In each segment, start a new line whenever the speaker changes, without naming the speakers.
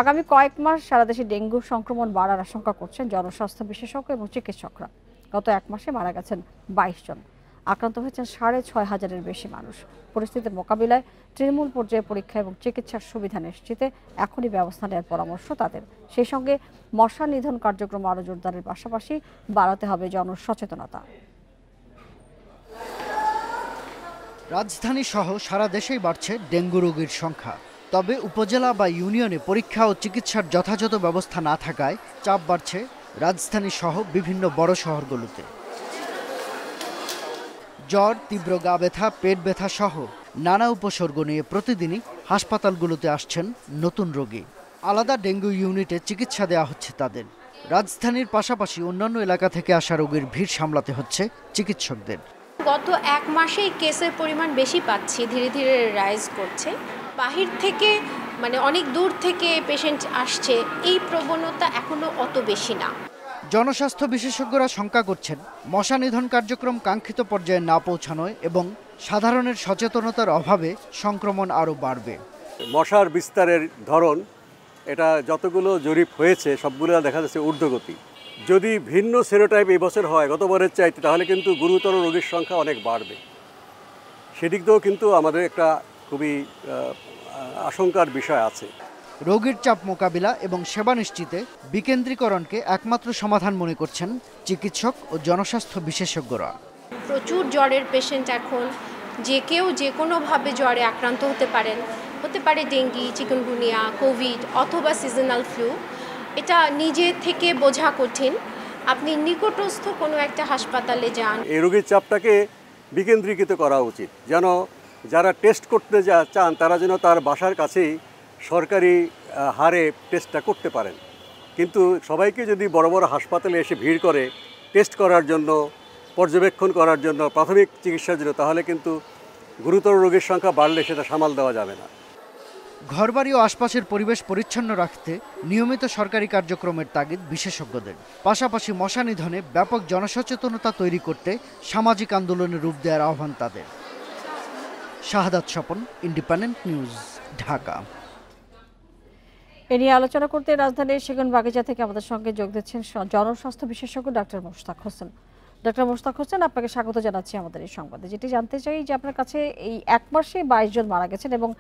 আগামী কয়েক মাস সারা দেশে ডেঙ্গু সংক্রমণ বাড়ার আশঙ্কা করছেন জনস্বাস্থ্য বিশেষজ্ঞ এবং চিকিৎসকরা। গত এক মাসে মারা গেছেন 22 জন, আক্রান্ত হয়েছেন 6,500-এর বেশি মানুষ। পরিস্থিতির মোকাবিলায় তৃণমূল পর্যায়ে পরীক্ষা এবং চিকিৎসার সুবিধা নিশ্চিতে এখনই ব্যবস্থা নেওয়ার পরামর্শ তাদের। সেই সঙ্গে মশা নিধন কার্যক্রম আরও জোরদারের পাশাপাশি বাড়াতে হবে জনসচেতনতা।
রাজধানী সহ সারা দেশেই বাড়ছে ডেঙ্গু রোগীর সংখ্যা। তবে উপজেলা বা ইউনিয়নে পরীক্ষা ও চিকিৎসার যথাযথ ব্যবস্থা না থাকায় চাপ বাড়ছে রাজধানী সহ বিভিন্ন বড় শহরগুলোতে। জ্বর, তীব্র গা ব্যথা, পেট ব্যথা সহ নানা উপসর্গ নিয়ে প্রতিদিনই হাসপাতালগুলোতে আসছেন নতুন রোগী। আলাদা ডেঙ্গু ইউনিটে চিকিৎসা দেওয়া হচ্ছে তাদের। রাজধানীর পাশাপাশি অন্যান্য এলাকা থেকে আসা রোগীর ভিড় সামলাতে হচ্ছে চিকিৎসকদের।
গত এক মাসেই কেসের পরিমাণ বেশি পাচ্ছি, ধীরে ধীরে রাইজ করছে। বাহির থেকে অনেক দূর থেকে পেশেন্ট আসছে, এই প্রবণতা এখনো অত বেশি না।
জনস্বাস্থ্য বিশেষজ্ঞরা শঙ্কা করছেন মশা নিধন কার্যক্রম কাঙ্ক্ষিত পর্যায়ে না পৌঁছানোয় এবং সাধারণের সচেতনতার অভাবে সংক্রমণ আরও বাড়বে।
মশার বিস্তারের ধরন, এটা যতগুলো জরিপ হয়েছে সবগুলো দেখা যাচ্ছে ঊর্ধ্বগতি। যদি ভিন্ন সেরোটাইপ এই বছর হয় গতবারের চাইতে, তাহলে কিন্তু গুরুতর রোগীর সংখ্যা অনেক বাড়বে। সেদিক দিয়েও কিন্তু আমাদের একটা খুবই আশঙ্কার বিষয় আছে।
রোগীর চাপ মোকাবিলা এবং সেবা নিশ্চিতে বিকেন্দ্রীকরণকে একমাত্র সমাধান মনে করছেন চিকিৎসক ও জনস্বাস্থ্য বিশেষজ্ঞরা।
প্রচুর জ্বরের পেশেন্ট এখন, যে কেউ যে কোনোভাবে জ্বরে আক্রান্ত হতে পারে ডেঙ্গি, চিকুনগুনিয়া, কোভিড অথবা সিজনাল ফ্লু। এটা নিজে থেকে বোঝা কঠিন। আপনি নিকটস্থ কোনো একটা হাসপাতালে যান।
এই রোগীর চাপটাকে বিকেন্দ্রীকৃত করা উচিত, যেন যারা টেস্ট করতে চান তারা যেন তার বাসার কাছেই সরকারি হারে টেস্টটা করতে পারেন। কিন্তু সবাইকে যদি বড় বড় হাসপাতালে এসে ভিড় করে টেস্ট করার জন্য, পর্যবেক্ষণ করার জন্য, প্রাথমিক চিকিৎসার জন্য, তাহলে কিন্তু গুরুতর রোগীর সংখ্যা বাড়লে সেটা সামাল দেওয়া যাবে না।
ঘরবাড়ি ও আশপাশের পরিবেশ পরিচ্ছন্ন রাখতে নিয়মিত সরকারি কার্যক্রমের তাগিদ বিশেষজ্ঞদের। পাশাপাশি মশা নিধনে ব্যাপক জনসচেতনতা তৈরি করতে সামাজিক আন্দোলনের রূপ দেওয়ার আহ্বান তাদের। শাহাদাত স্বপন, ইন্ডিপেন্ডেন্ট নিউজ, ঢাকা।
এ নিয়ে আলোচনা করতে রাজধানীর সেগুনবাগিচা থেকে আমাদের সঙ্গে যোগ দিচ্ছেন জনস্বাস্থ্য বিশেষজ্ঞ ডাক্তার মোশতাক হোসেন। ডক্টর মোশতাক হোসেন, আপনাকে স্বাগত জানাচ্ছি আমাদের এই সংবাদে। যেটি জানতে চাই যে আপনার কাছে এই এক মাসে 22 জন মারা গেছেন এবং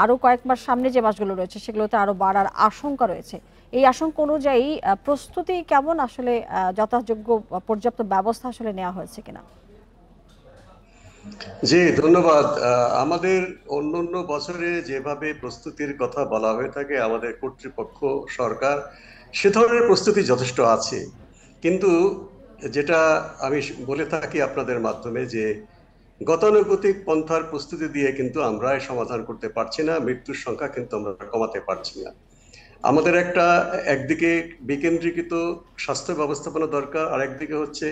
আরও কয়েক মাস সামনে যে মাসগুলো রয়েছে সেগুলোতে আরও বাড়ার আশঙ্কা রয়েছে। এই আশঙ্কা অনুযায়ী প্রস্তুতি কেমন, আসলে যথাযোগ্য পর্যাপ্ত ব্যবস্থা আসলে নেওয়া হয়েছে কিনা?
জি, ধন্যবাদ। আমাদের অন্যান্য বছরে যেভাবে প্রস্তুতির কথা বলা হয়ে থাকে, আমাদের কর্তৃপক্ষ, সরকার সে ধরনের প্রস্তুতি যথেষ্ট আছে। কিন্তু যেটা আমি বলে থাকি আপনাদের মাধ্যমে, যে গতানুগতিক পন্থার প্রস্তুতি দিয়ে কিন্তু আমরা সমাধান করতে পারছি না, মৃত্যুর সংখ্যা কিন্তু আমরা কমাতে পারছি না। আমাদের একদিকে বিকেন্দ্রীকৃত স্বাস্থ্য ব্যবস্থাপনা দরকার, আর একদিকে হচ্ছে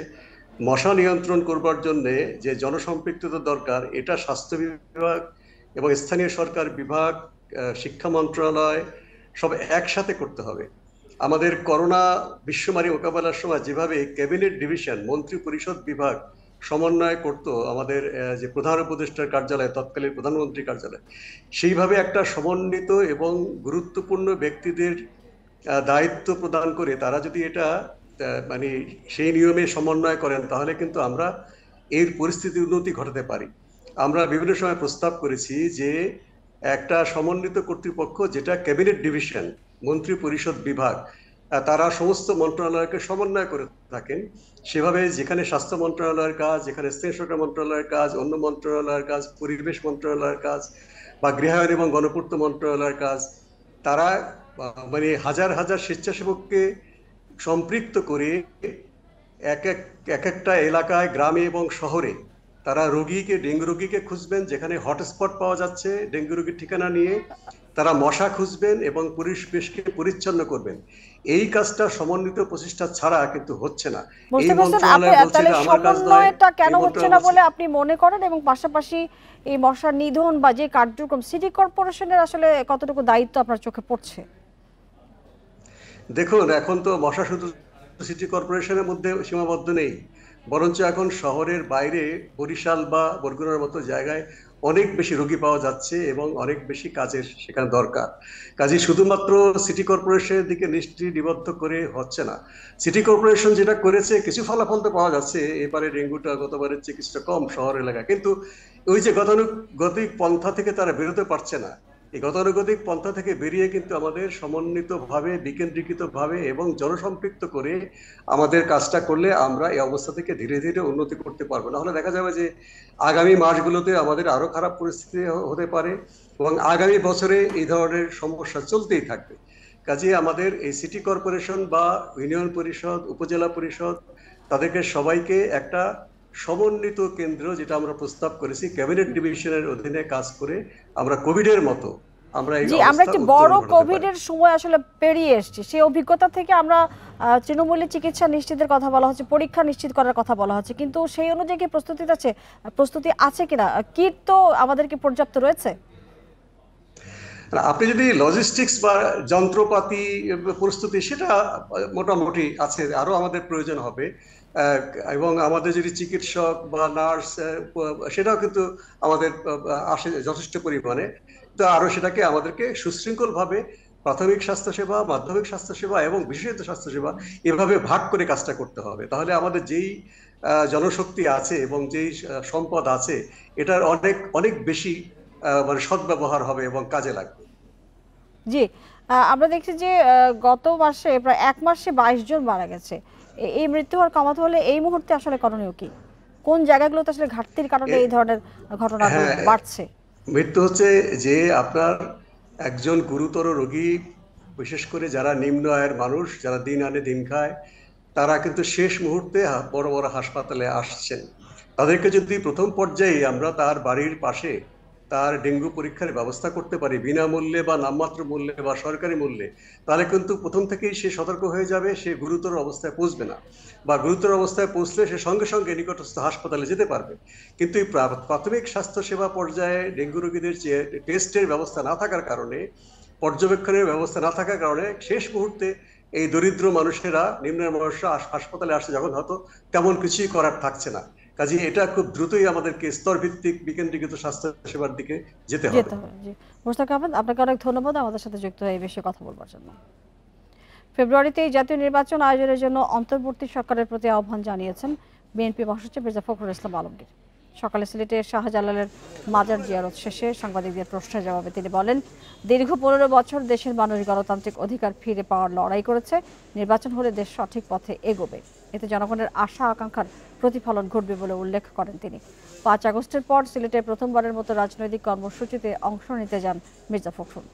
মশা নিয়ন্ত্রণ করবার জন্য যে জনসম্পৃক্ততা দরকার, এটা স্বাস্থ্য বিভাগ এবং স্থানীয় সরকার বিভাগ, শিক্ষা মন্ত্রণালয় সব একসাথে করতে হবে। আমাদের করোনা বিশ্বমারী মোকাবেলার সময় যেভাবে ক্যাবিনেট ডিভিশন, মন্ত্রী পরিষদ বিভাগ সমন্বয় করত আমাদের যে প্রধান উপদেষ্টার কার্যালয়, তৎকালীন প্রধানমন্ত্রী কার্যালয়, সেইভাবে একটা সমন্বিত এবং গুরুত্বপূর্ণ ব্যক্তিদের দায়িত্ব প্রদান করে তারা যদি এটা সেই নিয়মে সমন্বয় করেন, তাহলে কিন্তু আমরা এর পরিস্থিতির উন্নতি ঘটাতে পারি। আমরা বিভিন্ন সময় প্রস্তাব করেছি যে একটা সমন্বিত কর্তৃপক্ষ, যেটা ক্যাবিনেট ডিভিশন, মন্ত্রী পরিষদ বিভাগ, তারা সমস্ত মন্ত্রণালয়কে সমন্বয় করে থাকেন। সেভাবে যেখানে স্বাস্থ্য মন্ত্রণালয়ের কাজ, যেখানে স্থানীয় সরকার মন্ত্রণালয়ের কাজ, অন্য মন্ত্রণালয়ের কাজ, পরিবেশ মন্ত্রণালয়ের কাজ বা গৃহায়ন এবং গণপূর্ত মন্ত্রণালয়ের কাজ, তারা হাজার হাজার স্বেচ্ছাসেবককে সম্পৃক্ত করে এক একটা এলাকায়, গ্রামে এবং শহরে তারা ডেঙ্গু রোগীকে খুঁজবেন, যেখানে হটস্পট পাওয়া যাচ্ছে ডেঙ্গু রোগীর ঠিকানা নিয়ে তারা মশা খুঁজবেন এবং পরিবেশকে পরিচ্ছন্ন করবেন। এই কাজটা সমন্বিত প্রচেষ্টা ছাড়া কিন্তু হচ্ছে না।
এই মন্ত্রণালয় বলছে যে আমার কাজ নয়, কেন হচ্ছে না বলে আপনি মনে করেন? এবং পাশাপাশি এই মশা নিধন বা যে কার্যক্রম, সিটি কর্পোরেশনের আসলে কতটুকু দায়িত্ব আপনার চোখে পড়ছে?
দেখুন, এখন তো মশা শুধু সিটি কর্পোরেশনের মধ্যে সীমাবদ্ধ নেই, বরঞ্চ এখন শহরের বাইরে বরিশাল বা বরগুনার মতো জায়গায় অনেক বেশি রোগী পাওয়া যাচ্ছে এবং অনেক বেশি কাজের সেখানে দরকার। কাজে শুধুমাত্র সিটি কর্পোরেশনের দিকে দৃষ্টি নিবদ্ধ করে হচ্ছে না। সিটি কর্পোরেশন যেটা করেছে কিছু ফলাফল তো পাওয়া যাচ্ছে, এবারে ডেঙ্গুটা গতবারের চেয়ে কিছুটা কম শহর এলাকায়, কিন্তু ওই যে গতানুগতিক পন্থা থেকে তারা বেরোতে পারছে না। এই গতানুগতিক পন্থা থেকে বেরিয়ে কিন্তু আমাদের সমন্বিতভাবে, বিকেন্দ্রীকৃতভাবে এবং জনসম্পৃক্ত করে আমাদের কাজটা করলে আমরা এই অবস্থা থেকে ধীরে ধীরে উন্নতি করতে পারবো। নাহলে দেখা যাবে যে আগামী মাসগুলোতে আমাদের আরো খারাপ পরিস্থিতি হতে পারে এবং আগামী বছরে এই ধরনের সমস্যা চলতেই থাকবে। কাজে আমাদের এই সিটি কর্পোরেশন বা ইউনিয়ন পরিষদ, উপজেলা পরিষদ, তাদেরকে সবাইকে একটা সমন্বিত কেন্দ্র, যেটা আমরা প্রস্তাব করেছি, ক্যাবিনেট ডিভিশনের অধীনে কাজ করে আমরা কোভিডের মতো আমরা এই
আমরা একটা বড় কোভিডের সময় আসলে পেরিয়ে এসেছি। সেই অভিজ্ঞতা থেকে আমরা তৃণমূলের চিকিৎসা নিশ্চিতের কথা বলা হচ্ছে, পরীক্ষা নিশ্চিত করার কথা বলা হচ্ছে, কিন্তু সেই অনুযায়ী কি প্রস্তুতি আছে কিনা? কিট তো আমাদেরকে পর্যাপ্ত রয়েছে?
আপনি যদি লজিস্টিক্স বা যন্ত্রপাতি প্রস্তুতি, সেটা মোটামুটি আছে, আরো আমাদের প্রয়োজন হবে। এবং আমাদের যদি চিকিৎসক বা নার্স, সেটাও কিন্তু আমাদের আসে যথেষ্ট পরিমাণে। তো আরো সেটাকে আমাদেরকে সুশৃঙ্খলভাবে প্রাথমিক স্বাস্থ্যসেবা, মাধ্যমিক স্বাস্থ্যসেবা এবং বিশেষায়িত স্বাস্থ্যসেবা এভাবে ভাগ করে কাজটা করতে হবে। তাহলে আমাদের যেই জনশক্তি আছে এবং যেই সম্পদ আছে, এটার অনেক অনেক বেশি মানে সদ্ব্যবহার হবে এবং কাজে লাগবে।
জি, আমরা দেখছি যে গত মাসে প্রায় 1 মাসে 22 জন মারা গেছে। এই মৃত্যু হার কমাতে হলে এই মুহূর্তে আসলে করণীয় কি? কোন জায়গাগুলোতে আসলে ঘাটতির কারণে এই ধরনের ঘটনা বাড়ছে?
মৃত্যু হচ্ছে যে আপনার একজন গুরুতর রোগী, বিশেষ করে যারা নিম্ন আয়ের মানুষ, যারা দিন আনে দিন খায়, তারা কিন্তু শেষ মুহূর্তে বড় বড় হাসপাতালে আসছেন। তাদেরকে যদি প্রথম পর্যায়ে আমরা তার বাড়ির পাশে তার ডেঙ্গু পরীক্ষার ব্যবস্থা করতে পারি বিনামূল্যে বা নামমাত্র মূল্যে বা সরকারি মূল্যে, তাহলে কিন্তু প্রথম থেকেই সে সতর্ক হয়ে যাবে, সে গুরুতর অবস্থায় পৌঁছবে না, বা গুরুতর অবস্থায় পৌঁছলে সে সঙ্গে সঙ্গে নিকটস্থ হাসপাতালে যেতে পারবে। কিন্তু এই প্রাথমিক স্বাস্থ্যসেবা পর্যায়ে ডেঙ্গু রোগীদের যে টেস্টের ব্যবস্থা না থাকার কারণে, পর্যবেক্ষণের ব্যবস্থা না থাকার কারণে শেষ মুহূর্তে এই দরিদ্র মানুষেরা, নিম্ন মানুষরা হাসপাতালে আসছে যখন, হয়তো তেমন কিছুই করার থাকছে না। কাজে এটা খুব দ্রুতই আমাদেরকে স্তরভিত্তিক বিকেন্দ্রীকৃত স্বাস্থ্য সেবার দিকে যেতে হবে।
জি, মোশতাক আহমেদ, আপনাকে অনেক ধন্যবাদ আমাদের সাথে যুক্ত হয়ে এই বিষয়ে কথা বলবার জন্য। ফেব্রুয়ারিতে জাতীয় নির্বাচন আয়োজনের জন্য অন্তর্বর্তী সরকারের প্রতি আহ্বান জানিয়েছেন বিএনপি মহাসচিব মির্জা ফখরুল ইসলাম আলমগীর। সকালে সিলেটে শাহজালালের মাজার জিয়ারত শেষে সাংবাদিকদের প্রশ্নের জবাবে তিনি বলেন, দীর্ঘ 15 বছর দেশের মানুষ গণতান্ত্রিক অধিকার ফিরে পাওয়ার লড়াই করেছে। নির্বাচন হলে দেশ সঠিক পথে এগোবে, এতে জনগণের আশা আকাঙ্ক্ষার প্রতিফলন ঘটবে বলে উল্লেখ করেন তিনি। 5 আগস্টের পর সিলেটে প্রথমবারের মতো রাজনৈতিক কর্মসূচিতে অংশ নিতে যান মির্জা ফখরুল।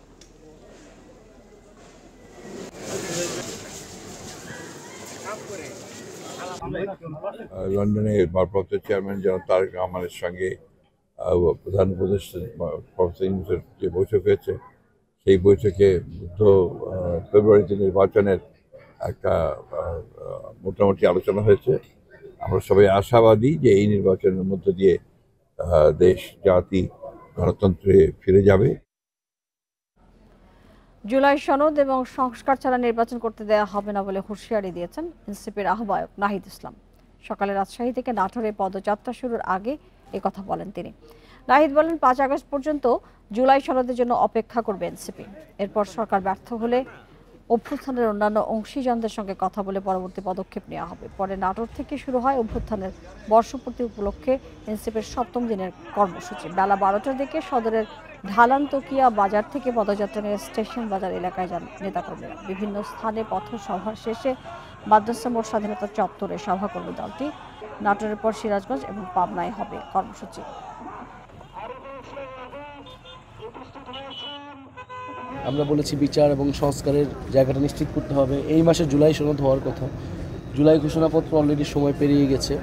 লন্ডনে ভারপ্রাপ্ত চেয়ারম্যান জনাব তারেক রহমানের সঙ্গে প্রধান উপদেষ্টা প্রফেসর যে বৈঠক হয়েছে, সেই বৈঠকে ফেব্রুয়ারিতে নির্বাচনের একটা মোটামুটি আলোচনা হয়েছে। আমরা সবাই আশাবাদী যে এই নির্বাচনের মধ্য দিয়ে দেশ জাতি গণতন্ত্রে ফিরে যাবে।
জুলাই সনদ এবং সংস্কার ছাড়া নির্বাচন করতে দেওয়া হবে না বলে হুঁশিয়ারি দিয়েছেন এনসিপির আহ্বায়ক নাহিদ ইসলাম। সকালে রাজশাহী থেকে নাটোরে পদযাত্রা শুরুর আগে কথা বলেন তিনি। নাহিদ বলেন, 5 আগস্ট পর্যন্ত জুলাই সনদের জন্য অপেক্ষা করবে এনসিপি। এরপর সরকার ব্যর্থ হলে অভ্যুত্থানের অন্যান্য অংশীজনদের সঙ্গে কথা বলে পরবর্তী পদক্ষেপ নেওয়া হবে। পরে নাটোর থেকে শুরু হয় অভ্যুত্থানের বর্ষপূর্তি উপলক্ষে এনসিপির 7ম দিনের কর্মসূচি। বেলা 12টার দিকে সদরের ঢালান তকিয়া বাজার থেকে পদযাত্রা নিয়ে স্টেশন বাজার এলাকায় যান নেতাকর্মীরা। বিভিন্ন স্থানে পথসভা শেষে মাদ্রাসা মোড় স্বাধীনতা চত্বরে সভাকর্মী দলটি। নাটোরের পর সিরাজগঞ্জ এবং পাবনায় হবে কর্মসূচি।
আমরা বলেছি বিচার এবং সংস্কারের জায়গাটা নিশ্চিত করতে হবে। এই মাসে জুলাই সনদ হওয়ার কথা, জুলাই ঘোষণাপত্র অলরেডি সময় পেরিয়ে গেছে।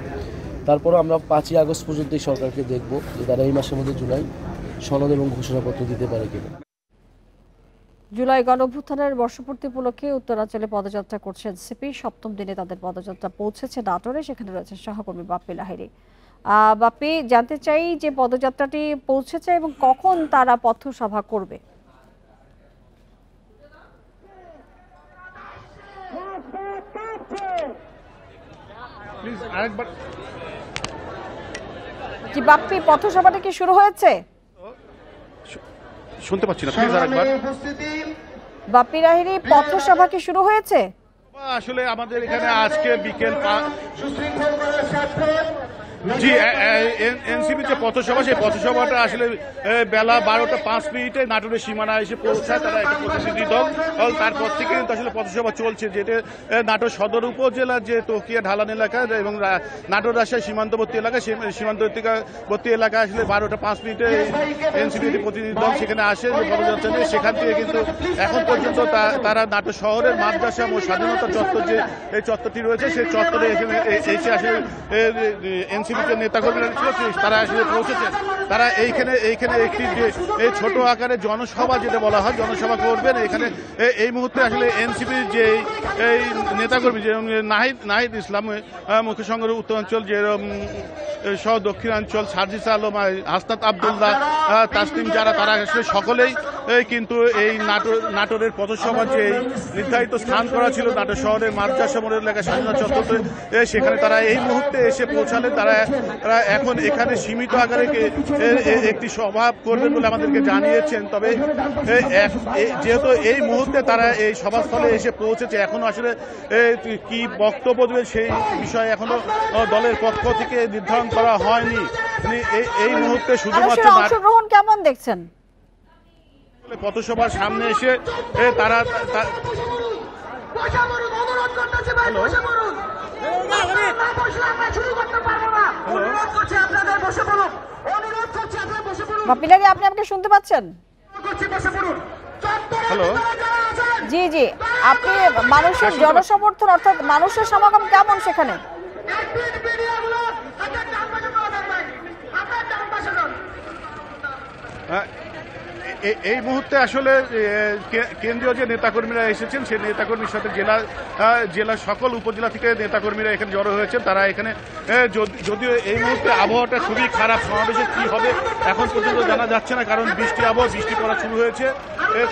তারপরও আমরা 5ই আগস্ট পর্যন্ত এই সরকারকে দেখব যে তারা এই মাসের মধ্যে জুলাই সনদ এবং ঘোষণাপত্র দিতে পারে কিনা।
জুলাই গণঅভ্যুত্থানের বর্ষপূর্তি উপলক্ষে উত্তরাঞ্চলে পদযাত্রা করছে এনসিপি। 7ম দিনে তাদের পদযাত্রা পৌঁছেছে নাটোরে, সেখানে রয়েছে সহকর্মী বাপ্পি লাহিড়ী। বাপ্পি, জানতে চাই যে পদযাত্রাটি পৌঁছেছে এবং কখন তারা পথসভা করবে?
আরেকবার
কি বাপ্পি পথসভাটা কি শুরু হয়েছে?
শুনতে পাচ্ছি না, প্লিজ আরেকবার।
বাপ্পি লাহিড়ী পথসভা কি শুরু হয়েছে?
আসলে আমাদের এখানে আজকে বিকেল জি এনসিপি যে পথসভা, সেই পথসভাটা আসলে বেলা 12টা 5 মিনিটে নাটোরের সীমানা এসে পৌঁছায় তারা একটা প্রতিনিধি দল। তারপর থেকে কিন্তু আসলে পথসভা চলছে, যেটা নাটোর সদর উপজেলার যে তকিয়া ঢালান এলাকা এবং নাটোর রাজশাহী সীমান্তবর্তী এলাকা, সেই সীমান্তবর্তী এলাকা আসলে 12টা 5 মিনিটে এনসিপি প্রতিনিধি দল সেখানে আসে পদযাত্রা নিয়ে। সেখান থেকে কিন্তু এখন পর্যন্ত তারা নাটোর শহরের মাদ্রাসা ও স্বাধীনতা চত্বর যে এই চত্বরটি রয়েছে, সেই চত্বরে এসে আসলে এনসিপি নেতাকর্মীরা ছিল তারা আসলে পৌঁছেছে। তারা এইখানে একটি যে এই ছোট আকারে জনসভা যেটা বলা হয়, জনসভা করবেন এখানে। এই মুহূর্তে আসলে এনসিপির যে এই নেতাকর্মী যে নাহিদ ইসলাম মুখ্য সংঘের উত্তরাঞ্চল যে সহ দক্ষিণাঞ্চল, সার্জিস আলম, হাসনাত আবদুল্লাহ, তাসলিম, যারা তারা আসলে সকলেই কিন্তু এই নাটোরের পথসভার যে নির্ধারিত স্থান করা ছিল নাটোর শহরের মাদ্রাসা মোড়ের এলাকা স্বাধীনতা চত্বরে, সেখানে তারা এই মুহূর্তে এসে পৌঁছালে। তারা এখন এখানে সীমিত আকারে একটি সভা করবেন বলে আমাদেরকে জানিয়েছেন। তবে যেহেতু এই মুহূর্তে তারা এই সভাস্থলে এসে পৌঁছেছে, এখনো আসলে কি বক্তব্য দেবে সেই বিষয়ে এখনো দলের পক্ষ থেকে নির্ধারণ করা হয়নি। এই মুহূর্তে শুধুমাত্র
অংশগ্রহণ কেমন দেখছেন?
পথসভার সামনে এসে তারা
বাপ্পি লাহিড়ী, আপনি আমাকে শুনতে পাচ্ছেন?
হ্যালো,
জি জি, আপনি মানুষের জনসমর্থন অর্থাৎ মানুষের সমাগম কেমন সেখানে?
এই মুহূর্তে আসলে কেন্দ্রীয় যে নেতাকর্মীরা এসেছেন, সেই নেতাকর্মীর সাথে জেলার সকল উপজেলা থেকে নেতাকর্মীরা এখানে জড়ো হয়েছেন। তারা এখানে যদিও এই মুহূর্তে আবহাওয়াটা খুবই খারাপ, সমাবেশে কি হবে এখন পর্যন্ত জানা যাচ্ছে না, কারণ বৃষ্টি পড়া শুরু হয়েছে।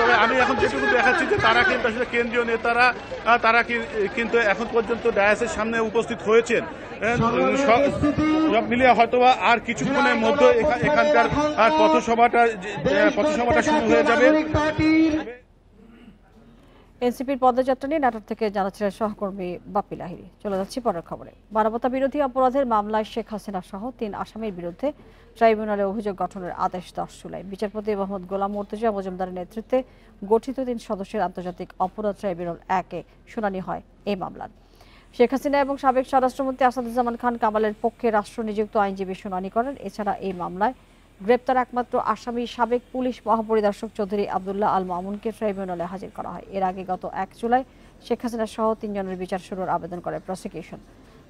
তবে আমি এখন যেটুকু দেখাচ্ছি যে তারা কিন্তু আসলে কেন্দ্রীয় নেতারা তারা কিন্তু এখন পর্যন্ত ডায়াসের সামনে উপস্থিত হয়েছেন। সব মিলিয়ে হয়তোবা আর কিছুক্ষণের মধ্যে এখানকার পথসভাটা শুরু হয়ে যাবে।
এনসিপির পদযাত্রা নিয়ে নাটোর থেকে জানাচ্ছিলেন সহকর্মী বাপ্পি লাহিড়ী। চলে যাচ্ছি পরের খবরে। মানবতা বিরোধী অপরাধের মামলায় শেখ হাসিনা সহ 3 আসামির বিরুদ্ধে ট্রাইব্যুনালে অভিযোগ গঠনের আদেশ 10 জুলাই। বিচারপতি মোহাম্মদ গোলাম মর্তুজা মজুমদারের নেতৃত্বে গঠিত 3 সদস্যের আন্তর্জাতিক অপরাধ ট্রাইব্যুনাল 1-এ শুনানি হয় এই মামলার। শেখ হাসিনা এবং সাবেক স্বরাষ্ট্রমন্ত্রী আসাদুজ্জামান খান কামালের পক্ষে রাষ্ট্র নিযুক্ত আইনজীবী শুনানি করেন। এছাড়া এই মামলায় গ্রেপ্তার একমাত্র আসামি সাবেক পুলিশ মহাপরিদর্শক চৌধুরী আবদুল্লাহ আল মামুনকে ট্রাইব্যুনালে হাজির করা হয়। এর আগে গত 1 জুলাই শেখ হাসিনা সহ 3 জনের বিচার শুরুর আবেদন করে প্রসিকিউশন।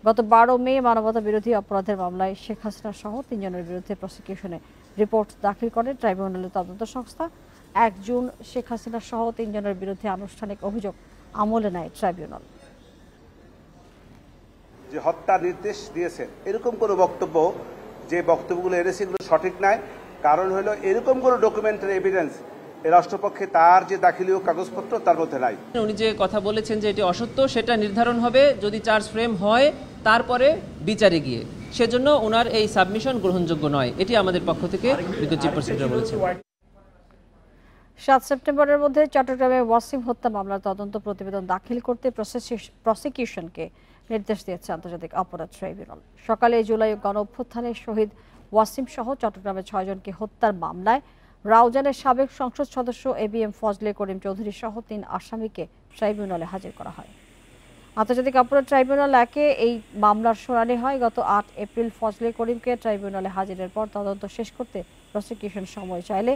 গত 12 মে মানবতা বিরোধী অপরাধের মামলায় শেখ হাসিনা সহ 3 জনের বিরুদ্ধে প্রসিকিউশনে রিপোর্ট দাখিল করে ট্রাইব্যুনালের তদন্ত সংস্থা। 1 জুন শেখ হাসিনা সহ 3 জনের বিরুদ্ধে আনুষ্ঠানিক অভিযোগ আমলে নেয় ট্রাইব্যুনাল।
যে হত্যা নির্দেশ দিয়েছেন এরকম কোনো বক্তব্য, যে বক্তব্যগুলো এনেছে এগুলো সঠিক নয়। কারণ হলো এরকম কোনো ডকুমেন্টারি এভিডেন্স রাষ্ট্রপক্ষে তার যে দাখিলীয় কাগজপত্র তার মধ্যে নাই।
উনি যে কথা বলেছেন যে এটি অসত্য, সেটা নির্ধারণ হবে যদি চার্জ ফ্রেম হয় তারপরে বিচারে গিয়ে। সেজন্য ওনার এই সাবমিশন গ্রহণযোগ্য নয়, এটি আমাদের পক্ষ থেকে চিফ প্রসিকিউটর বলেছেন।
7 সেপ্টেম্বরের মধ্যে চট্টগ্রামে ওয়াসিম হত্যা মামলার তদন্ত প্রতিবেদন দাখিল করতে প্রসিকিউশনকে নির্দেশ দিয়েছে আন্তর্জাতিক অপরাধ ট্রাইব্যুনাল। সকালে জুলাই গণ অভ্যুত্থানে শহীদ ওয়াসিম সহ চট্টগ্রামের 6 জনকে হত্যার মামলায় রাউজানের সাবেক সংসদ সদস্য ABM ফজলে করিম চৌধুরী সহ 3 আসামিকে ট্রাইব্যুনালে হাজির করা হয়। আন্তর্জাতিক অপরাধ ট্রাইব্যুনাল 1-এ এই মামলার শুনানি হয়। গত 8 এপ্রিল ফজলে করিমকে ট্রাইব্যুনালে হাজিরের পর তদন্ত শেষ করতে প্রসিকিউশন সময় চাইলে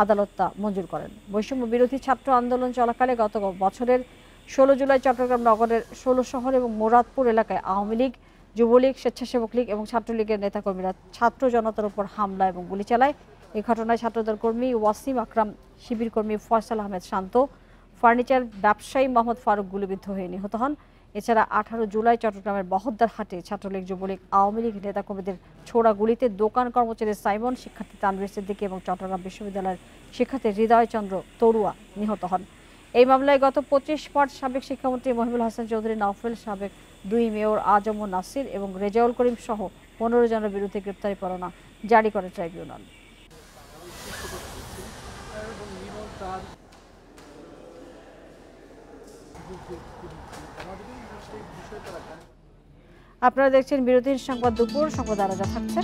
আদালত তা মঞ্জুর করেন। বৈষম্য বিরোধী ছাত্র আন্দোলন চলাকালে গত বছরের 16 জুলাই চট্টগ্রাম নগরের 16 শহর এবং মোরাদপুর এলাকায় আওয়ামী লীগ, যুবলীগ, স্বেচ্ছাসেবক লীগ এবং ছাত্রলীগের নেতাকর্মীরা ছাত্র জনতার উপর হামলা এবং গুলি চালায়। এই ঘটনায় ছাত্রদল কর্মী ওয়াসিম আকরাম, শিবির কর্মী ফয়সাল আহমেদ শান্ত, ফার্নিচার ব্যবসায়ী মোহাম্মদ ফারুক গুলিবিদ্ধ হয়ে নিহত হন। এছাড়া 18 জুলাই চট্টগ্রামের বহদ্দার হাটে ছাত্রলীগ, যুবলীগ, আওয়ামী লীগ নেতাকর্মীদের ছোড়া গুলিতে দোকান কর্মচারী সাইমন, শিক্ষার্থী তানভীর সিদ্দিকী এবং চট্টগ্রাম বিশ্ববিদ্যালয়ের শিক্ষার্থী হৃদয় চন্দ্র তরুয়া নিহত হন। এই মামলায় গত 25 মার্চ সাবেক শিক্ষামন্ত্রী মহিবুল হাসান চৌধুরী, নওফেল, সাবেক 2 মেয়র আজম ও নাসির এবং রেজাউল করিম সহ 15 জনের বিরুদ্ধে গ্রেপ্তারি পরোয়ানা জারি করে ট্রাইব্যুনাল। আপনারা দেখছেন বিরতির সংবাদ দুপুর। সংবাদ আরো যা থাকছে।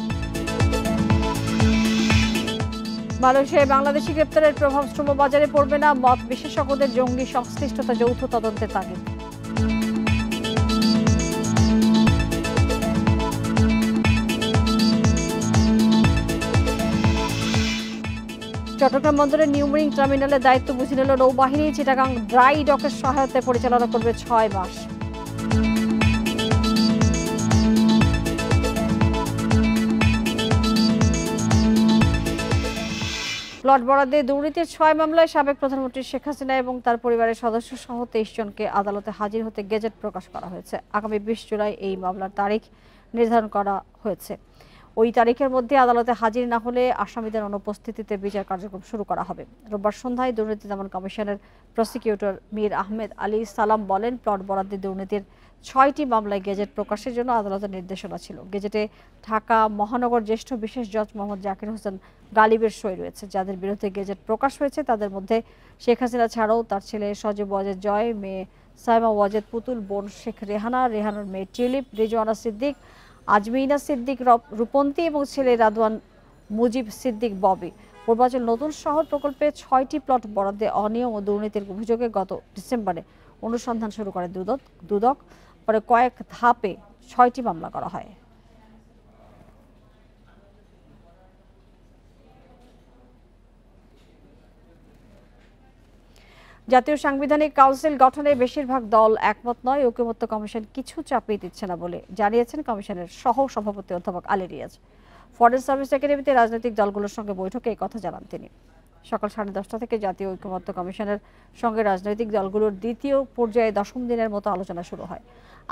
মালয়েশিয়ায় বাংলাদেশি গ্রেপ্তারের প্রভাব শ্রমবাজারে পড়বে না, মত বিশেষজ্ঞদের। জঙ্গি সংশ্লিষ্টতা যৌথ তদন্তের তাগিদ। চট্টগ্রাম বন্দরের নিউমেরিং টার্মিনালের দায়িত্ব বুঝে নিল নৌবাহিনী। চিটাগাং ড্রাই ডকের সহায়তায় পরিচালনা করবে 6 মাস। প্লট বরাদ্দে দুর্নীতির 6 মামলায় সাবেক প্রধানমন্ত্রী শেখ হাসিনা এবং তার পরিবারের সদস্য সহ 23 জনকে আদালতে হাজির হতে গেজেট প্রকাশ করা হয়েছে। আগামী 20 জুলাই এই মামলার তারিখ নির্ধারণ করা হয়েছে। ওই তারিখের মধ্যে আদালতে হাজির না হলে আসামিদের অনুপস্থিতিতে বিচার কার্যক্রম শুরু করা হবে। রোববার সন্ধ্যায় দুর্নীতি দমন কমিশনের প্রসিকিউটর মীর আহমেদ আলী সালাম বলেন, প্লট বরাদ্দে দুর্নীতির 6টি মামলায় গেজেট প্রকাশের জন্য আদালতের নির্দেশনা ছিল। গেজেটে ঢাকা মহানগর জ্যেষ্ঠ বিশেষ জজ মোহাম্মদ জাকির হোসেন গালিবের সই রয়েছে। যাদের বিরুদ্ধে গেজেট প্রকাশ হয়েছে তাদের মধ্যে শেখ হাসিনা ছাড়াও তার ছেলে সজীব ওয়াজেদ জয়, মেয়ে সাইমা ওয়াজেদ পুতুল, বোন শেখ রেহানা, রেহানার মেয়ে টিউলিপ, রিজওয়ানা সিদ্দিক, আজমিনা সিদ্দিক রূপন্তী এবং ছেলে রাদওয়ান মুজিব সিদ্দিক ববি। পূর্বাঞ্চল নতুন শহর প্রকল্পে 6টি প্লট বরাদ্দে অনিয়ম ও দুর্নীতির অভিযোগে গত ডিসেম্বরে অনুসন্ধান শুরু করে দুদক। পরে কয়েক ধাপে 6টি মামলা করা হয়। জাতীয় সাংবিধানিক কাউন্সিল গঠনে বেশিরভাগ দল একমত নয়। ঐকমত্য কমিশন কিছু চাপিয়ে দিচ্ছে না বলে জানিয়েছেন কমিশনের সহ সভাপতি অধ্যাপক আলী রিয়াজ। ফরেন সার্ভিস একাডেমিতে রাজনৈতিক দলগুলোর সঙ্গে বৈঠকে এই কথা জানান তিনি। সকাল 10:30 থেকে জাতীয় ঐকমত্য কমিশনের সঙ্গে রাজনৈতিক দলগুলোর দ্বিতীয় পর্যায়ে 10ম দিনের মতো আলোচনা শুরু হয়।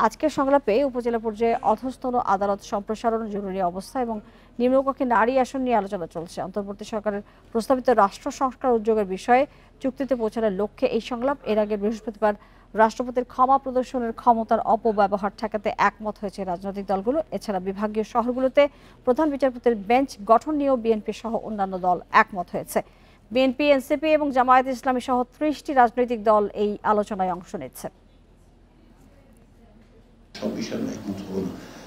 আজকের সংলাপে উপজেলা পর্যায়ে অধস্তন আদালত সম্প্রসারণ, জরুরি অবস্থা এবং নিম্নকক্ষে নারী আসন নিয়ে আলোচনা চলছে। অন্তর্বর্তী সরকারের প্রস্তাবিত রাষ্ট্র সংস্কার উদ্যোগের বিষয়ে চুক্তিতে পৌঁছানোর লক্ষ্যে এই সংলাপ। এর আগে বৃহস্পতিবার রাষ্ট্রপতির ক্ষমা প্রদর্শনের ক্ষমতার অপব্যবহার ঠেকাতে একমত হয়েছে রাজনৈতিক দলগুলো। এছাড়া বিভাগীয় শহরগুলোতে প্রধান বিচারপতির বেঞ্চ গঠন নিয়েও বিএনপি সহ অন্যান্য দল একমত হয়েছে। বিএনপি, এনসিপি এবং জামায়াত ইসলামী সহ 30টি রাজনৈতিক দল এই আলোচনায় অংশ নিচ্ছে।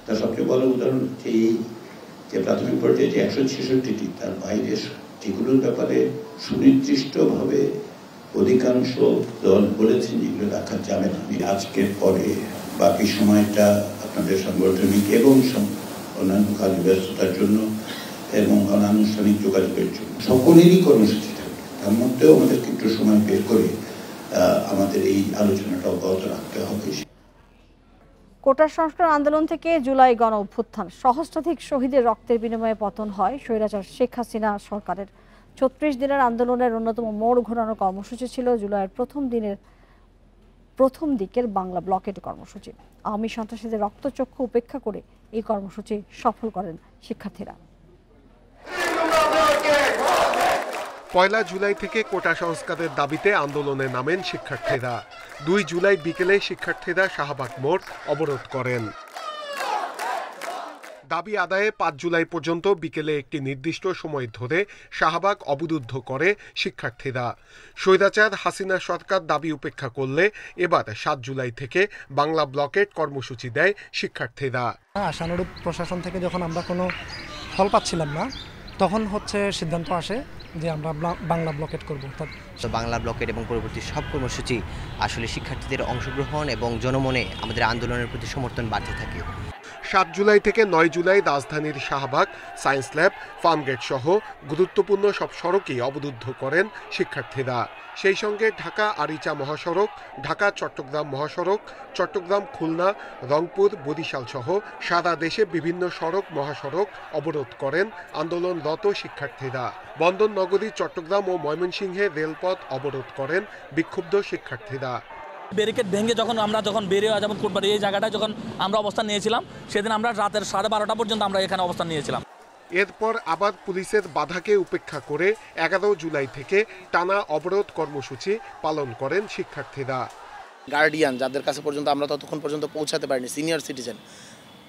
তার সবচেয়ে বড় উদাহরণ হচ্ছে এই যে প্রাথমিক পর্যায়ে যে 166টি, তার বাইরে যেগুলোর ব্যাপারে সুনির্দিষ্টভাবে অধিকাংশ দল বলেছেন যেগুলো রাখা যাবে না। আজকের পরে বাকি সময়টা আপনাদের সাংগঠনিক এবং অন্যান্য কাজ ব্যস্ততার জন্য এবং অনানুষ্ঠানিক যোগাযোগের জন্য সকলেরই কর্মসূচি থাকবে। তার মধ্যেও আমাদেরকে একটু সময় বের করে আমাদের এই আলোচনাটা অব্যাহত রাখতে হবে।
কোটা সংস্কার আন্দোলন থেকে জুলাই গণ অভ্যুত্থান, সহস্রাধিক শহীদের রক্তের বিনিময়ে পতন হয় স্বৈরাচার শেখ হাসিনা সরকারের। 36 দিনের আন্দোলনের অন্যতম মোড় ঘোরানো কর্মসূচি ছিল জুলাইয়ের প্রথম দিকের বাংলা ব্লকেট কর্মসূচি। আওয়ামী সন্ত্রাসীদের রক্তচক্ষু উপেক্ষা করে এই কর্মসূচি সফল করেন শিক্ষার্থীরা।
1 জুলাই থেকে কোটা সংস্কারের দাবিতে আন্দোলনে নামেন শিক্ষার্থীরা। 2 জুলাই বিকেলে শিক্ষার্থীরা শাহবাগ মোড় অবরোধ করেন। দাবি আদায়ে 5 জুলাই পর্যন্ত বিকেলে একটি নির্দিষ্ট সময় ধরে শাহবাগ অবরুদ্ধ করে শিক্ষার্থীরা। স্বৈরাচার হাসিনা সরকার দাবি উপেক্ষা করলে এবার 7 জুলাই থেকে বাংলা ব্লকেট কর্মসূচি দেয় শিক্ষার্থীরা।
আশানুরূপ প্রশাসন থেকে যখন আমরা কোনো ফল পাচ্ছিলাম না, তখন সিদ্ধান্ত আসে যে আমরা বাংলা ব্লকেট করব।
তো বাংলা ব্লকেট এবং পরবর্তী সব কর্মসূচি আসলে শিক্ষার্থীদের অংশগ্রহণ এবং জনমনে আমাদের আন্দোলনের প্রতি সমর্থন বাড়তে থাকে।
7 জুলাই থেকে 9 জুলাই রাজধানীর শাহবাগ, সায়েন্স ল্যাব, ফার্মগেট সহ গুরুত্বপূর্ণ সব সড়কই অবরুদ্ধ করেন শিক্ষার্থীরা। সেই সঙ্গে ঢাকা আরিচা মহাসড়ক, ঢাকা চট্টগ্রাম মহাসড়ক, চট্টগ্রাম খুলনা, রংপুর, বরিশাল সহ সারা দেশে বিভিন্ন সড়ক মহাসড়ক অবরোধ করেন আন্দোলনরত শিক্ষার্থীরা। বন্দর নগরী চট্টগ্রাম ও ময়মনসিংহে রেলপথ অবরোধ করেন বিক্ষুব্ধ শিক্ষার্থীরা।
ব্যারিকেড ভেঙে যখন বেরিয়ে যেমন কোটবাড়ি এই জায়গাটায় যখন আমরা অবস্থান নিয়েছিলাম, সেদিন আমরা রাতের 12:30 পর্যন্ত আমরা এখানে অবস্থান নিয়েছিলাম।
এরপর আবার পুলিশের বাধাকে উপেক্ষা করে 11 জুলাই থেকে টানা অবরোধ কর্মসূচি পালন করেন শিক্ষার্থীরা।
গার্ডিয়ান যাদের কাছে পর্যন্ত আমরা ততক্ষণ পর্যন্ত পৌঁছাতে পারিনি, সিনিয়র সিটিজেন,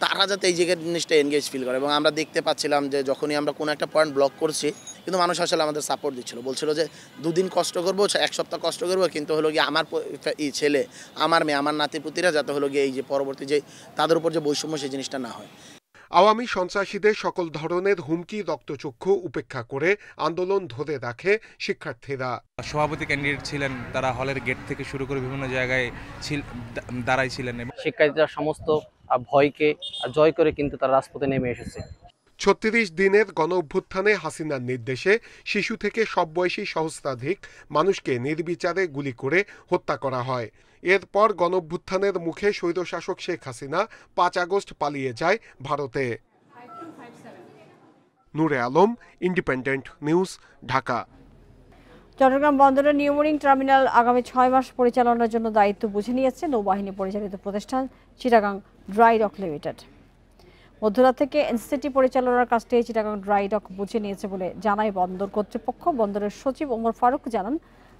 তারা যাতে এই জায়গার জিনিসটা এনগেজ ফিল করে। এবং আমরা দেখতে পাচ্ছিলাম যে যখনই আমরা কোনো একটা পয়েন্ট ব্লক করছি, কিন্তু মানুষ আসলে আমাদের সাপোর্ট দিচ্ছিল, বলছিল যে 2 দিন কষ্ট করবো, 1 সপ্তাহ কষ্ট করবো, কিন্তু হলো গিয়ে আমার ছেলে, আমার মেয়ে, আমার নাতিপুতিরা যাতে হলো গিয়ে এই যে পরবর্তী যে তাদের উপর যে বৈষম্য সেই জিনিসটা না হয়।
আওয়ামী সন্ত্রাসীদের সকল ধরনের হুমকি রক্তচক্ষু উপেক্ষা করে আন্দোলন ধরে রাখে শিক্ষার্থীরা।
সভাপতি ক্যান্ডিডেট ছিলেন, তারা হলের গেট থেকে শুরু করে বিভিন্ন জায়গায় দাঁড়াইছিলেন।
শিক্ষার্থীরা সমস্ত ভয়কে জয় করে কিন্তু তারা রাজপথে নেমে এসেছে।
36 দিনের গণঅভ্যুত্থানে হাসিনার নির্দেশে শিশু থেকে সব বয়সী সহস্রাধিক মানুষকে নির্বিচারে গুলি করে হত্যা করা হয়। এরপর গণঅভ্যুত্থানের মুখে স্বৈরশাসক শেখ হাসিনা 5 আগস্ট পালিয়ে যায় ভারতে। নূরে আলম, ইন্ডিপেন্ডেন্ট নিউজ, ঢাকা।
চট্টগ্রাম বন্দরের নিউমোরিং টার্মিনাল আগামী 6 মাস পরিচালনার জন্য দায়িত্ব বুঝে নিয়েছে নৌবাহিনী পরিচালিত প্রতিষ্ঠান চিটাগাং ড্রাই ডক লিমিটেড। মধ্যরাত থেকে এনসিটি পরিচালনার কাজটি চিটাগাং ড্রাই ডক বুঝে নিয়েছে বলে জানায় বন্দর কর্তৃপক্ষ। বন্দরের সচিব ওমর ফারুক জানান,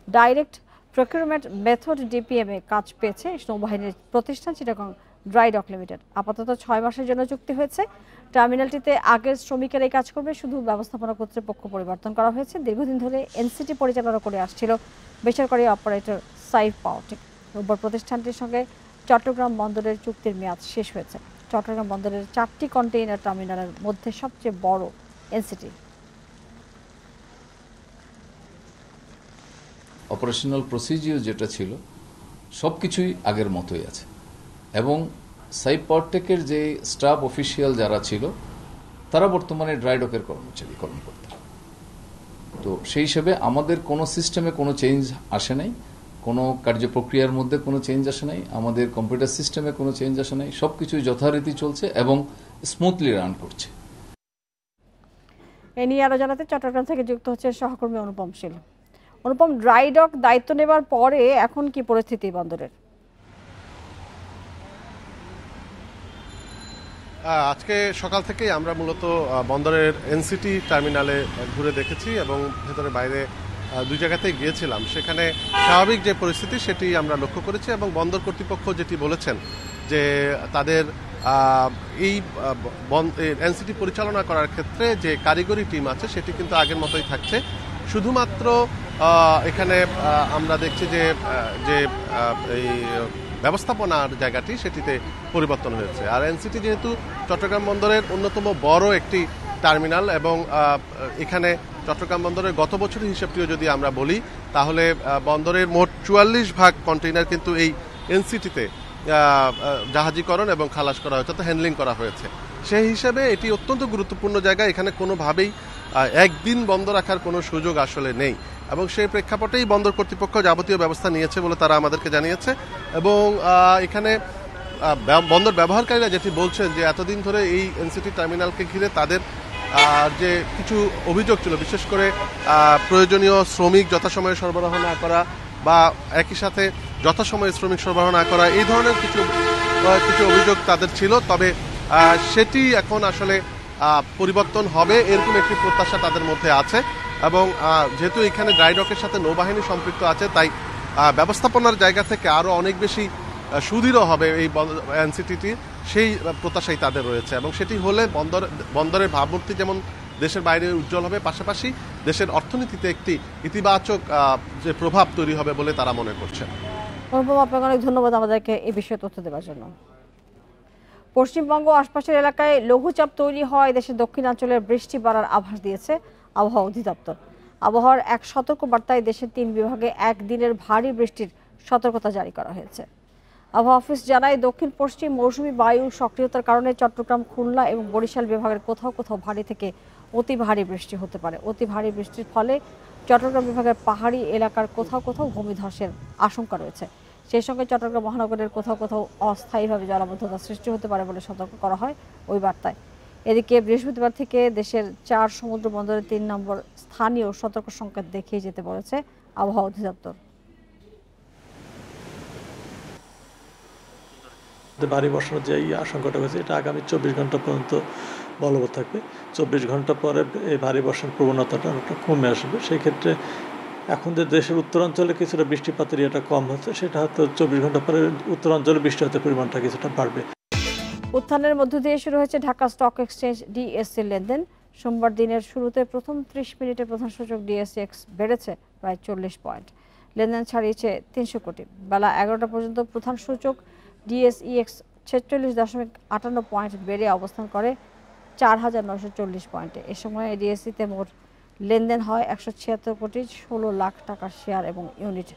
ডাইরেক্ট প্রকিউরমেন্ট মেথড ডিপিএমে কাজ পেয়েছে নৌবাহিনীর প্রতিষ্ঠান চিটাগাং ড্রাই ডক লিমিটেড। আপাতত 6 মাসের জন্য চুক্তি হয়েছে। টার্মিনালটিতে আগের শ্রমিকেরাই কাজ করবে, শুধু ব্যবস্থাপনা কর্তৃপক্ষ পরিবর্তন করা হয়েছে। দীর্ঘদিন ধরে এনসিটি পরিচালনা করে আসছিল বেসরকারি অপারেটর সাইফ পাওয়ারটেক। রোববার প্রতিষ্ঠানটির সঙ্গে চট্টগ্রাম বন্দরের চুক্তির মেয়াদ শেষ হয়েছে। চট্টগ্রাম বন্দরের 4টি কন্টেইনার টার্মিনালের মধ্যে সবচেয়ে বড় এনসিটি।
অপারেশনাল প্রসিজিওর যেটা ছিল সব কিছুই আগের মতোই আছে এবং সাইফ পাওয়ারটেকের যে স্টাফ অফিসিয়াল যারা ছিল তারা বর্তমানে ড্রাইডকের কর্মকর্তা। তো সেই হিসেবে আমাদের কোনো সিস্টেমে কোনো চেঞ্জ আসে নাই, কোনো কার্যপ্রক্রিয়ার মধ্যে কোনো চেঞ্জ আসে নাই, আমাদের কম্পিউটার সিস্টেমে কোনো চেঞ্জ আসে নাই, সব কিছুই যথারীতি চলছে এবং স্মুথলি রান করছে।
এ নিয়ে আরো জানাতে চট্টগ্রাম থেকে যুক্ত হচ্ছে সহকর্মী অনুপম শীল। অনুপম, ড্রাই ডক দায়িত্ব নেবার পরে এখন কি পরিস্থিতি বন্দরের?
আজকে সকাল থেকেই আমরা মূলত বন্দরের এনসিটি টার্মিনালে ঘুরে দেখেছি এবং ভেতরে বাইরে 2 জায়গাতেই গিয়েছিলাম। সেখানে স্বাভাবিক যে পরিস্থিতি সেটি আমরা লক্ষ্য করেছি এবং বন্দর কর্তৃপক্ষ যেটি বলেছেন যে তাদের এই এনসিটি পরিচালনা করার ক্ষেত্রে যে কারিগরি টিম আছে সেটি কিন্তু আগের মতোই থাকছে। শুধুমাত্র এখানে আমরা দেখছি যে এই ব্যবস্থাপনার জায়গাটি সেটিতে পরিবর্তন হয়েছে। আর এনসিটি যেহেতু চট্টগ্রাম বন্দরের অন্যতম বড় একটি টার্মিনাল এবং এখানে চট্টগ্রাম বন্দরের গত বছরের হিসাবটিও যদি আমরা বলি তাহলে বন্দরের মোট 44 ভাগ কন্টেইনার কিন্তু এই এনসিটিতে জাহাজীকরণ এবং খালাস করা হয়েছে, অর্থাৎ হ্যান্ডলিং করা হয়েছে। সেই হিসেবে এটি অত্যন্ত গুরুত্বপূর্ণ জায়গা, এখানে কোনোভাবেই একদিন বন্ধ রাখার কোনো সুযোগ আসলে নেই এবং সেই প্রেক্ষাপটেই বন্দর কর্তৃপক্ষ যাবতীয় ব্যবস্থা নিয়েছে বলে তারা আমাদেরকে জানিয়েছে। এবং এখানে বন্দর ব্যবহারকারীরা যেটি বলছেন যে এতদিন ধরে এই এনসিটি টার্মিনালকে ঘিরে তাদের যে কিছু অভিযোগ ছিল, বিশেষ করে প্রয়োজনীয় শ্রমিক যথাসময়ে সরবরাহ না করা বা একই সাথে যথাসময়ে শ্রমিক সরবরাহ না করা, এই ধরনের কিছু অভিযোগ তাদের ছিল। তবে সেটি এখন আসলে পরিবর্তন হবে এরকম একটি প্রত্যাশা তাদের মধ্যে আছে এবং যেহেতু এখানে ড্রাই ডকের সাথে নৌবাহিনী সম্পৃক্ত আছে তাই ব্যবস্থাপনার জায়গা থেকে আরও অনেক বেশি সুদৃঢ় হবে এই এনসিটিটি, সেই প্রত্যাশাই তাদের রয়েছে এবং সেটি হলে বন্দরের ভাবমূর্তি যেমন দেশের বাইরে উজ্জ্বল হবে, পাশাপাশি দেশের অর্থনীতিতে একটি ইতিবাচক যে প্রভাব তৈরি হবে বলে তারা মনে করছে।
আপনাকে অনেক ধন্যবাদ আমাদেরকে এই বিষয়ে তথ্য দেওয়ার জন্য। পশ্চিমবঙ্গ আশপাশের এলাকায় লঘুচাপ তৈরি হয় দেশের দক্ষিণাঞ্চলের বৃষ্টি বাড়ার আভাস দিয়েছে আবহাওয়া অধিদপ্তর। আবহাওয়ার এক সতর্ক বার্তায় দেশের 3 বিভাগে একদিনের ভারী বৃষ্টির সতর্কতা জারি করা হয়েছে। আবহাওয়া অফিস জানায় দক্ষিণ পশ্চিম মৌসুমী বায়ু সক্রিয়তার কারণে চট্টগ্রাম, খুলনা এবং বরিশাল বিভাগের কোথাও কোথাও ভারী থেকে অতি ভারী বৃষ্টি হতে পারে। অতি ভারী বৃষ্টির ফলে চট্টগ্রাম বিভাগের পাহাড়ি এলাকার কোথাও কোথাও ভূমিধসের আশঙ্কা রয়েছে। সেই সঙ্গে চট্টগ্রাম মহানগরের কোথাও কোথাও অস্থায়ীভাবে জলাবদ্ধতা সৃষ্টি হতে পারে বলে সতর্ক করা হয় ওই বার্তায়। এদিকে বৃহস্পতিবার থেকে দেশের 4 সমুদ্র বন্দরে 3 নম্বর স্থানীয় সতর্ক সংকেত দেখিয়ে যেতে বলেছে আবহাওয়া অধিদপ্তর।
ভারী বর্ষণের যে আশঙ্কাটা হয়েছে এটা আগামী 24 ঘন্টা পর্যন্ত বলবৎ থাকবে। 24 ঘন্টা পরে এই ভারী বর্ষার প্রবণতাটা অনেকটা কমে আসবে। সেই ক্ষেত্রে এখন যে দেশের উত্তরাঞ্চলে কিছুটা বৃষ্টিপাতের ইয়েটা কম হচ্ছে, সেটা হয়তো 24 ঘন্টা পরে উত্তরাঞ্চলে বৃষ্টিপাতের পরিমাণটা কিছুটা বাড়বে।
উত্থানের মধ্য দিয়ে শুরু হয়েছে ঢাকা স্টক এক্সচেঞ্জ ডিএসসি লেনদেন। সোমবার দিনের শুরুতে প্রথম 30 মিনিটে প্রধান সূচক ডিএসসিএক্স বেড়েছে প্রায় 40 পয়েন্ট, লেনদেন ছাড়িয়েছে 300 কোটি। বেলা 11টা পর্যন্ত প্রধান সূচক ডিএসইএক্স 46.58 পয়েন্ট বেড়ে অবস্থান করে 4,940 পয়েন্টে। এ সময় ডিএসসিতে মোট লেনদেন হয় 176 কোটি 16 লাখ টাকার শেয়ার এবং ইউনিট।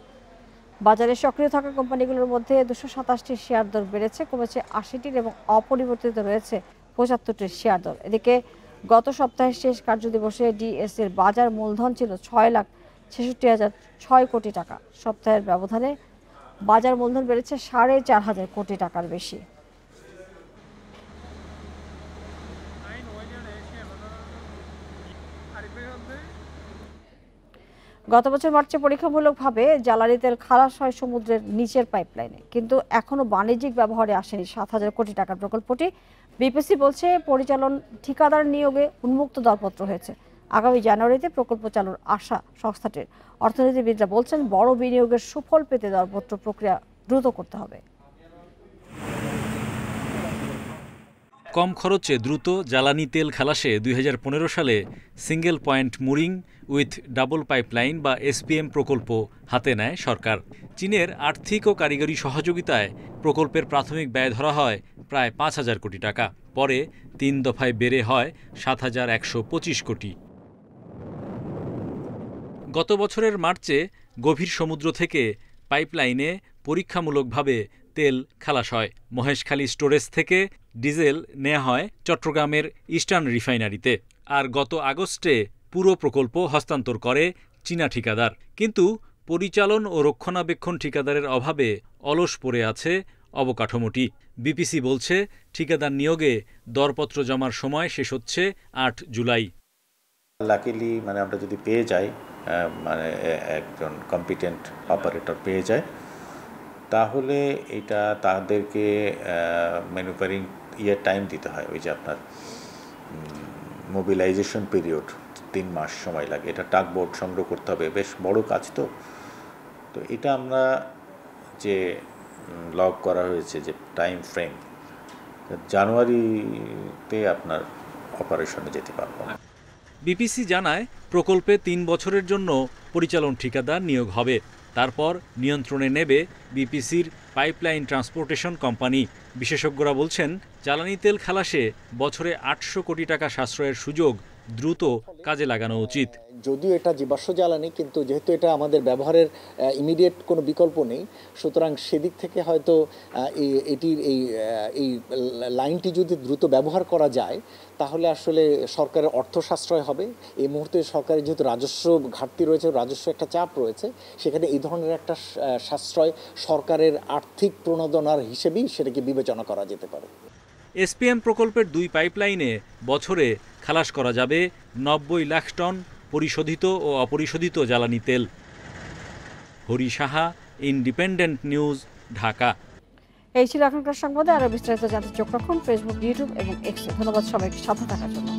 বাজারে সক্রিয় থাকা কোম্পানিগুলোর মধ্যে 227টির শেয়ার দর বেড়েছে, কমেছে 80টির এবং অপরিবর্তিত রয়েছে 75টির শেয়ার দর। এদিকে গত সপ্তাহের শেষ কার্যদিবসে ডিএসসির বাজার মূলধন ছিল 6,66,006 কোটি টাকা। সপ্তাহের ব্যবধানে বাজার মূলধন বেড়েছে 4,500 কোটি টাকার বেশি। গত বছর মার্চে পরীক্ষামূলকভাবে জ্বালানি তেল খালাস হয় সমুদ্রের নিচের পাইপলাইনে, কিন্তু এখনও বাণিজ্যিক ব্যবহারে আসেনি 7,000 কোটি টাকার প্রকল্পটি। বিপিসি বলছে পরিচালন ঠিকাদার নিয়োগে উন্মুক্ত দরপত্র হয়েছে। আগামী জানুয়ারিতে প্রকল্প চালুর আশা সংস্থাটির। অর্থনীতিবিদরা বলছেন বড় বিনিয়োগের সুফল পেতে দরপত্র প্রক্রিয়া দ্রুত করতে হবে।
কম খরচে দ্রুত জ্বালানি তেল খালাসে 2015 সালে single point mooring with double pipeline বা এসপিএম প্রকল্প হাতে নেয় সরকার। চীনের আর্থিক ও কারিগরি সহযোগিতায় প্রকল্পের প্রাথমিক ব্যয় ধরা হয় প্রায় 5,000 কোটি টাকা। পরে 3 দফায় বেড়ে হয় 7,125 কোটি। গত বছরের মার্চে গভীর সমুদ্র থেকে পাইপলাইনে পরীক্ষামূলকভাবে তেল খালাস হয়। মহেশখালী স্টোরেজ থেকে ডিজেল নেওয়া হয় চট্টগ্রামের ইস্টার্ন রিফাইনারিতে। আর গত আগস্টে পুরো প্রকল্প হস্তান্তর করে চীনা ঠিকাদার। কিন্তু পরিচালন ও রক্ষণাবেক্ষণ ঠিকাদারের অভাবে অলস পড়ে আছে অবকাঠামোটি। বিপিসি বলছে ঠিকাদার নিয়োগে দরপত্র জমার সময় শেষ হচ্ছে 8 জুলাই।
লাকিলি আমরা যদি পেয়ে যাই, একজন কম্পিটেন্ট অপারেটর পেয়ে যায়, তাহলে এটা তাদেরকে ম্যানুফ্যাকচারিং টাইম দিতে হয়। ওই যে আপনার মোবিলাইজেশন পিরিয়ড 3 মাস সময় লাগে। এটা টাগবোট সংগ্রহ করতে হবে, বেশ বড় কাজ। তো এটা আমরা যে লগ করা হয়েছে যে টাইম ফ্রেম, জানুয়ারিতে আপনার অপারেশনে যেতে পারবো।
বিপিসি জানায় প্রকল্পে 3 বছরের জন্য পরিচালন ঠিকাদার নিয়োগ হবে। তারপর নিয়ন্ত্রণে নেবে বিপিসির পাইপলাইন ট্রান্সপোর্টেশন কোম্পানি। বিশেষজ্ঞরা বলছেন জ্বালানি তেল খালাসে বছরে 800 কোটি টাকা সাশ্রয়ের সুযোগ দ্রুত কাজে লাগানো উচিত।
যদিও এটা জীবাশ্ম জ্বালানি, কিন্তু যেহেতু এটা আমাদের ব্যবহারের ইমিডিয়েট কোনো বিকল্প নেই, সুতরাং সেদিক থেকে হয়তো এটির এই লাইনটি যদি দ্রুত ব্যবহার করা যায় তাহলে আসলে সরকারের অর্থ সাশ্রয় হবে। এই মুহূর্তে সরকারের যেহেতু রাজস্ব ঘাটতি রয়েছে, রাজস্ব একটা চাপ রয়েছে, সেখানে এই ধরনের একটা সাশ্রয় সরকারের আর্থিক প্রণোদনার হিসেবেই সেটাকে বিবেচনা করা যেতে পারে।
এসপিএম প্রকল্পের 2 পাইপলাইনে বছরে খালাস করা যাবে 90 লাখ টন পরিশোধিত ও অপরিশোধিত জ্বালানি তেল। Hari Saha, independent news, Dhaka.
এই ছিল এখনকার সংবাদে। আরও বিস্তারিত জানতে চোখ রাখুন ফেসবুক, ইউটিউব এবং এক্সে। ধন্যবাদ সবাইকে সাথে থাকার জন্য।